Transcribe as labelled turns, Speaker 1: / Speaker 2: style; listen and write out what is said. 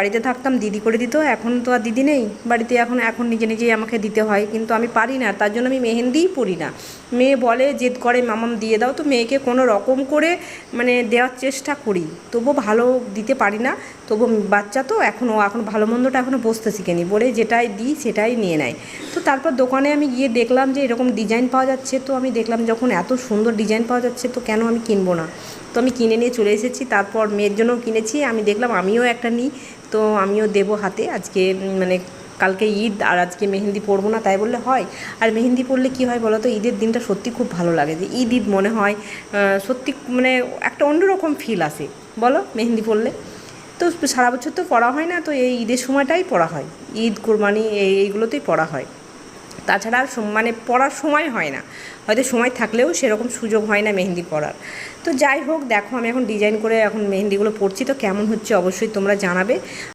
Speaker 1: বাড়িতে থাকতাম দিদি করে দিত, এখন তো আর দিদি নেই বাড়িতে, এখন নিজে নিজেই আমাকে দিতে হয়, কিন্তু আমি পারি না, তার জন্য আমি মেহেন্দিই পরি না। মেয়ে বলে জেদ করে মামাম দিয়ে দাও, তো মেয়েকে কোনো রকম করে মানে দেওয়ার চেষ্টা করি, তবুও ভালো দিতে পারি না। তবু বাচ্চা তো এখন ভালো মন্দটা এখনও বুঝতে শিখেনি বলে যেটাই দিই সেটাই নিয়ে নেয়। তো তারপর দোকানে আমি গিয়ে দেখলাম যে এরকম ডিজাইন পাওয়া যাচ্ছে, তো আমি দেখলাম যখন এত সুন্দর ডিজাইন পাওয়া যাচ্ছে তো কেন আমি কিনবো না। তো আমি কিনে নিয়ে চলে এসেছি, তারপর মেয়ের জন্যও কিনেছি, আমি দেখলাম আমিও একটা নিই, তো আমিও দেবো হাতে আজকে, মানে কালকে ঈদ আর আজকে মেহেন্দি পরবো না তাই বললে হয়? আর মেহেন্দি পরলে কী হয় বলো তো, ঈদের দিনটা সত্যি খুব ভালো লাগে, যে ঈদ ঈদ মনে হয়, সত্যি মানে একটা অন্যরকম ফিল আসে বলো মেহেন্দি পরলে। তো সারা বছর তো পরা হয় না, তো এই ঈদের সময়টাই পরা হয়, ঈদ কোরবানি এইগুলোতেই পরা হয়, তাছাড়া আর মানে পড়ার সময় হয় না, হয়তো সময় থাকলেও সেরকম সুযোগ হয় না মেহেন্দি পরার। তো যাই হোক, দেখো আমি এখন ডিজাইন করে এখন মেহেন্দিগুলো পরছি, তো কেমন হচ্ছে অবশ্যই তোমরা জানাবে।